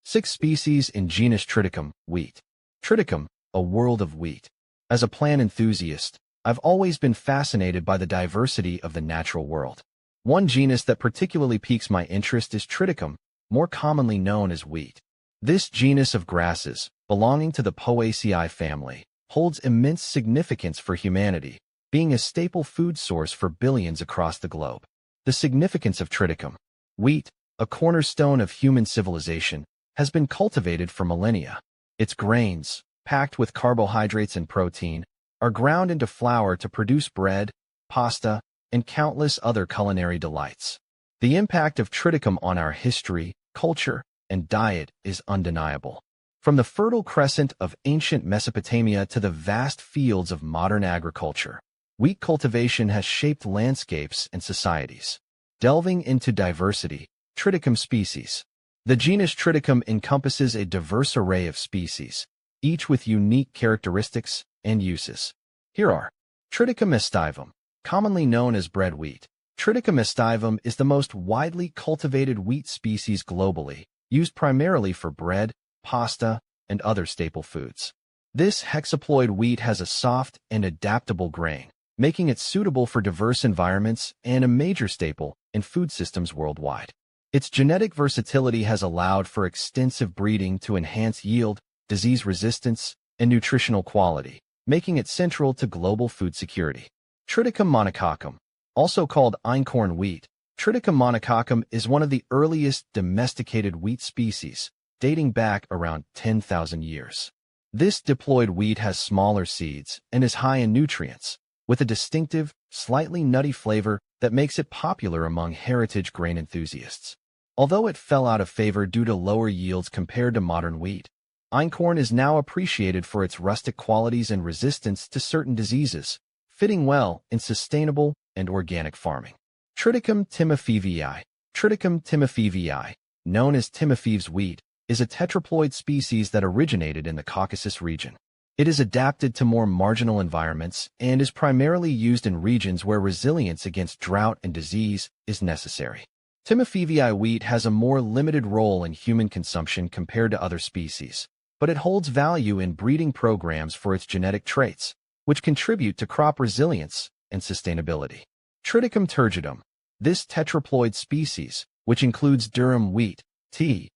6 species in genus Triticum, wheat. Triticum, a world of wheat. As a plant enthusiast, I've always been fascinated by the diversity of the natural world. One genus that particularly piques my interest is Triticum, more commonly known as wheat. This genus of grasses, belonging to the Poaceae family, holds immense significance for humanity, being a staple food source for billions across the globe. The significance of Triticum. Wheat, a cornerstone of human civilization, has been cultivated for millennia. Its grains, packed with carbohydrates and protein, are ground into flour to produce bread, pasta, and countless other culinary delights. The impact of Triticum on our history, culture, and diet is undeniable. From the Fertile Crescent of ancient Mesopotamia to the vast fields of modern agriculture, wheat cultivation has shaped landscapes and societies. Delving into diversity, Triticum species. The genus Triticum encompasses a diverse array of species, each with unique characteristics and uses. Here are Triticum aestivum, commonly known as bread wheat. Triticum aestivum is the most widely cultivated wheat species globally, used primarily for bread, pasta, and other staple foods. This hexaploid wheat has a soft and adaptable grain, making it suitable for diverse environments and a major staple in food systems worldwide. Its genetic versatility has allowed for extensive breeding to enhance yield, disease resistance, and nutritional quality, making it central to global food security. Triticum monococcum, also called einkorn wheat. Triticum monococcum is one of the earliest domesticated wheat species, dating back around 10,000 years. This diploid wheat has smaller seeds and is high in nutrients, with a distinctive, slightly nutty flavor that makes it popular among heritage grain enthusiasts. Although it fell out of favor due to lower yields compared to modern wheat, einkorn is now appreciated for its rustic qualities and resistance to certain diseases, fitting well in sustainable and organic farming. Triticum timophevii. Triticum timophevii, known as Timopheves wheat, is a tetraploid species that originated in the Caucasus region. It is adapted to more marginal environments and is primarily used in regions where resilience against drought and disease is necessary. Timophevii wheat has a more limited role in human consumption compared to other species, but it holds value in breeding programs for its genetic traits, which contribute to crop resilience and sustainability. Triticum turgidum. This tetraploid species, which includes durum wheat, T.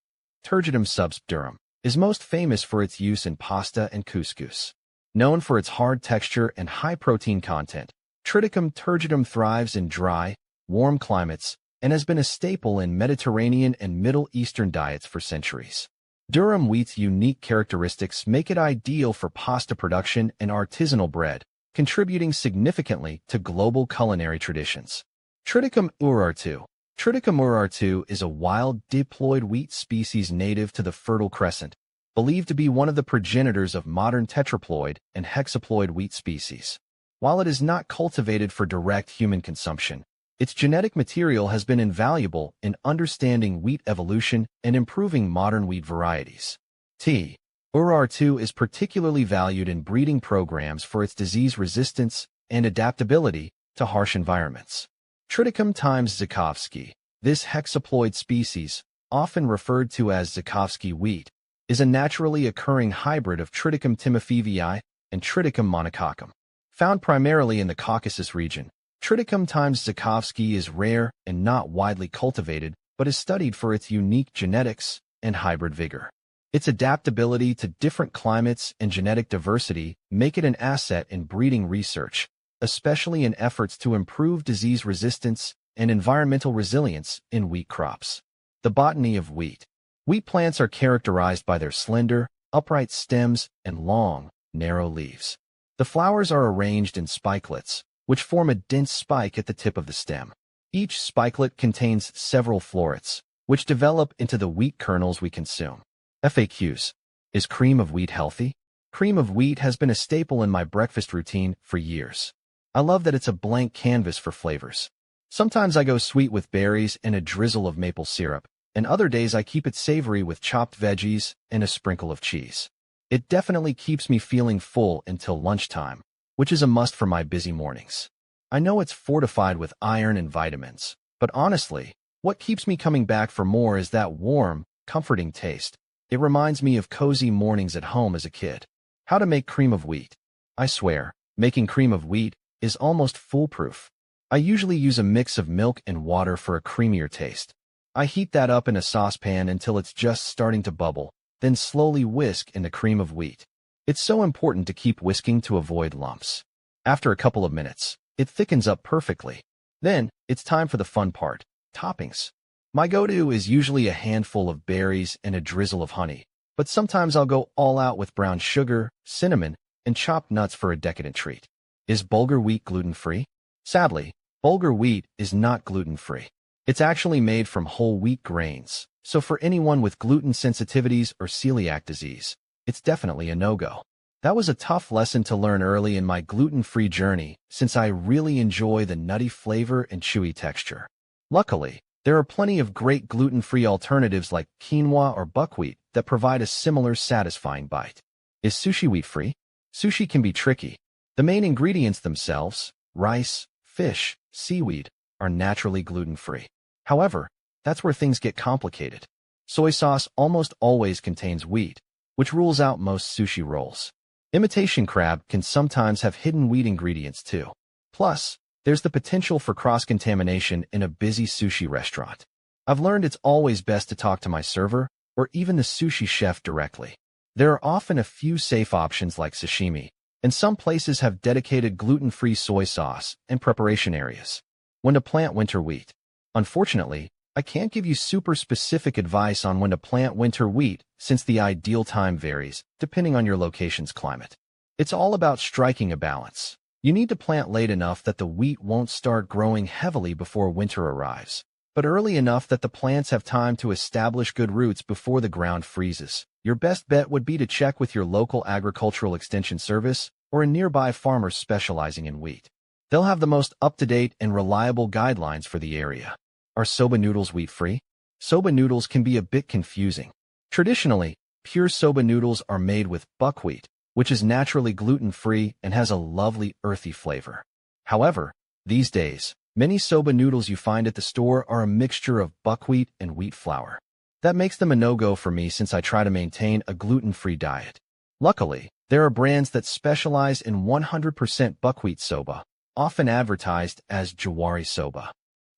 turgidum subsp. durum, is most famous for its use in pasta and couscous. Known for its hard texture and high protein content, Triticum turgidum thrives in dry, warm climates and has been a staple in Mediterranean and Middle Eastern diets for centuries. Durum wheat's unique characteristics make it ideal for pasta production and artisanal bread, contributing significantly to global culinary traditions. Triticum urartu. Triticum urartu is a wild diploid wheat species native to the Fertile Crescent, believed to be one of the progenitors of modern tetraploid and hexaploid wheat species. While it is not cultivated for direct human consumption, its genetic material has been invaluable in understanding wheat evolution and improving modern wheat varieties. T. urartu is particularly valued in breeding programs for its disease resistance and adaptability to harsh environments. Triticum times Zhukovsky. This hexaploid species, often referred to as Zhukovsky wheat, is a naturally occurring hybrid of Triticum timophevii and Triticum monococcum. Found primarily in the Caucasus region, Triticum times Zhukovsky is rare and not widely cultivated, but is studied for its unique genetics and hybrid vigor. Its adaptability to different climates and genetic diversity make it an asset in breeding research, especially in efforts to improve disease resistance and environmental resilience in wheat crops. The botany of wheat. Wheat plants are characterized by their slender, upright stems and long, narrow leaves. The flowers are arranged in spikelets, which form a dense spike at the tip of the stem. Each spikelet contains several florets, which develop into the wheat kernels we consume. FAQs. Is cream of wheat healthy? Cream of wheat has been a staple in my breakfast routine for years. I love that it's a blank canvas for flavors. Sometimes I go sweet with berries and a drizzle of maple syrup, and other days I keep it savory with chopped veggies and a sprinkle of cheese. It definitely keeps me feeling full until lunchtime, which is a must for my busy mornings. I know it's fortified with iron and vitamins, but honestly, what keeps me coming back for more is that warm, comforting taste. It reminds me of cozy mornings at home as a kid. How to make cream of wheat. I swear, making cream of wheat is almost foolproof. I usually use a mix of milk and water for a creamier taste. I heat that up in a saucepan until it's just starting to bubble, then slowly whisk in the cream of wheat. It's so important to keep whisking to avoid lumps. After a couple of minutes, it thickens up perfectly. Then, it's time for the fun part, toppings. My go-to is usually a handful of berries and a drizzle of honey, but sometimes I'll go all out with brown sugar, cinnamon, and chopped nuts for a decadent treat. Is bulgur wheat gluten-free? Sadly, bulgur wheat is not gluten-free. It's actually made from whole wheat grains, so for anyone with gluten sensitivities or celiac disease, it's definitely a no-go. That was a tough lesson to learn early in my gluten-free journey, since I really enjoy the nutty flavor and chewy texture. Luckily, there are plenty of great gluten-free alternatives like quinoa or buckwheat that provide a similar satisfying bite. Is sushi wheat-free? Sushi can be tricky. The main ingredients themselves, rice, fish, seaweed, are naturally gluten-free. However, that's where things get complicated. Soy sauce almost always contains wheat, which rules out most sushi rolls. Imitation crab can sometimes have hidden wheat ingredients too. Plus, there's the potential for cross-contamination in a busy sushi restaurant. I've learned it's always best to talk to my server or even the sushi chef directly. There are often a few safe options like sashimi, and some places have dedicated gluten-free soy sauce and preparation areas. When to plant winter wheat. Unfortunately, I can't give you super specific advice on when to plant winter wheat since the ideal time varies depending on your location's climate. It's all about striking a balance. You need to plant late enough that the wheat won't start growing heavily before winter arrives, but early enough that the plants have time to establish good roots before the ground freezes. Your best bet would be to check with your local agricultural extension service or a nearby farmer specializing in wheat. They'll have the most up-to-date and reliable guidelines for the area. Are soba noodles wheat-free? Soba noodles can be a bit confusing. Traditionally, pure soba noodles are made with buckwheat, which is naturally gluten-free and has a lovely earthy flavor. However, these days, many soba noodles you find at the store are a mixture of buckwheat and wheat flour. That makes them a no-go for me since I try to maintain a gluten-free diet. Luckily, there are brands that specialize in 100% buckwheat soba, often advertised as Jawari soba.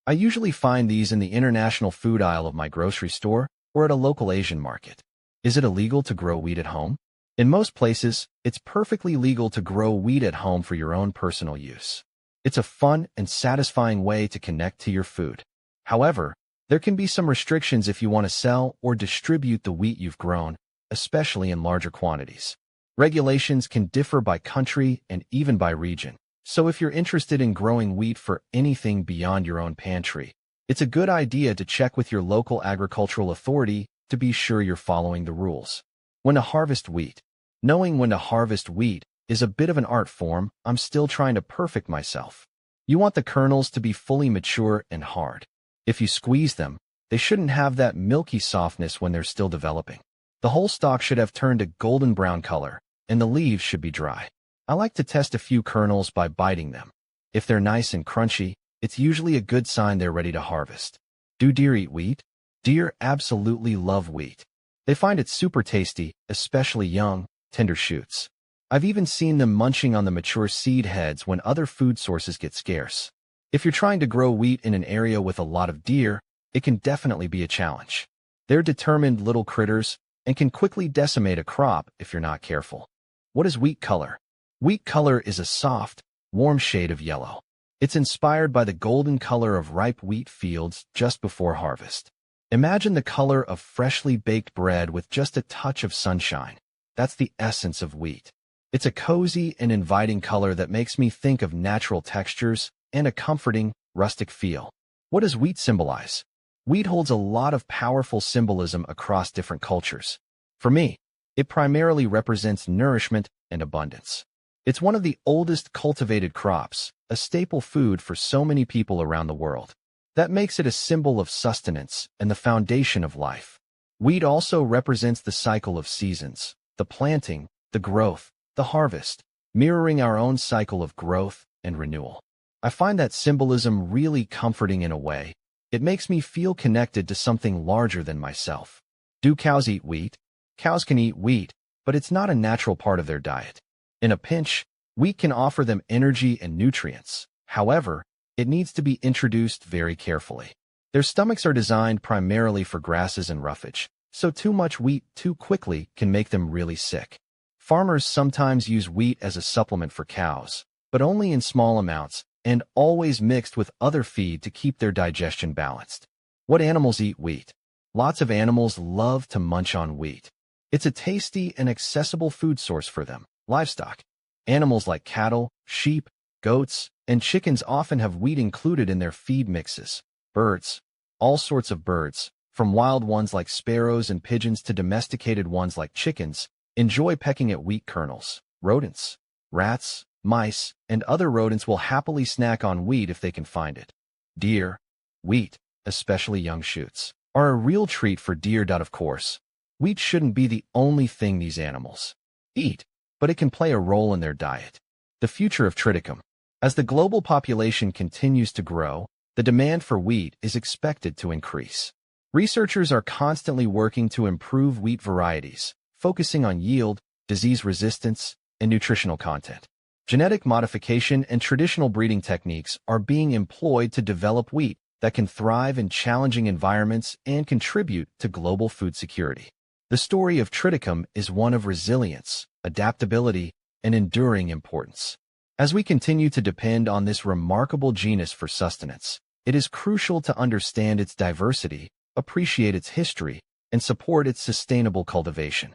I usually find these in the international food aisle of my grocery store or at a local Asian market. Is it illegal to grow wheat at home? In most places, it's perfectly legal to grow wheat at home for your own personal use. It's a fun and satisfying way to connect to your food. However, there can be some restrictions if you want to sell or distribute the wheat you've grown, especially in larger quantities. Regulations can differ by country and even by region. So if you're interested in growing wheat for anything beyond your own pantry, it's a good idea to check with your local agricultural authority to be sure you're following the rules. When to harvest wheat. Knowing when to harvest wheat is a bit of an art form I'm still trying to perfect myself. You want the kernels to be fully mature and hard. If you squeeze them, they shouldn't have that milky softness when they're still developing. The whole stalk should have turned a golden brown color, and the leaves should be dry. I like to test a few kernels by biting them. If they're nice and crunchy, it's usually a good sign they're ready to harvest. Do deer eat wheat? Deer absolutely love wheat. They find it super tasty, especially young, tender shoots. I've even seen them munching on the mature seed heads when other food sources get scarce. If you're trying to grow wheat in an area with a lot of deer, it can definitely be a challenge. They're determined little critters and can quickly decimate a crop if you're not careful. What is wheat color? Wheat color is a soft, warm shade of yellow. It's inspired by the golden color of ripe wheat fields just before harvest. Imagine the color of freshly baked bread with just a touch of sunshine. That's the essence of wheat. It's a cozy and inviting color that makes me think of natural textures and a comforting, rustic feel. What does wheat symbolize? Wheat holds a lot of powerful symbolism across different cultures. For me, it primarily represents nourishment and abundance. It's one of the oldest cultivated crops, a staple food for so many people around the world. That makes it a symbol of sustenance and the foundation of life. Wheat also represents the cycle of seasons, the planting, the growth, the harvest, mirroring our own cycle of growth and renewal. I find that symbolism really comforting in a way. It makes me feel connected to something larger than myself. Do cows eat wheat? Cows can eat wheat, but it's not a natural part of their diet. In a pinch, wheat can offer them energy and nutrients. However, it needs to be introduced very carefully. Their stomachs are designed primarily for grasses and roughage, so too much wheat too quickly can make them really sick. Farmers sometimes use wheat as a supplement for cows, but only in small amounts and always mixed with other feed to keep their digestion balanced. What animals eat wheat? Lots of animals love to munch on wheat. It's a tasty and accessible food source for them. Livestock. Animals like cattle, sheep, goats, and chickens often have wheat included in their feed mixes. Birds. All sorts of birds, from wild ones like sparrows and pigeons to domesticated ones like chickens, enjoy pecking at wheat kernels. Rodents. Rats, mice, and other rodents will happily snack on wheat if they can find it. Deer. Wheat, especially young shoots, are a real treat for deer. Of course, wheat shouldn't be the only thing these animals eat, but it can play a role in their diet. The future of Triticum. As the global population continues to grow, the demand for wheat is expected to increase. Researchers are constantly working to improve wheat varieties, focusing on yield, disease resistance, and nutritional content. Genetic modification and traditional breeding techniques are being employed to develop wheat that can thrive in challenging environments and contribute to global food security. The story of Triticum is one of resilience, adaptability, and enduring importance. As we continue to depend on this remarkable genus for sustenance, it is crucial to understand its diversity, appreciate its history, and support its sustainable cultivation.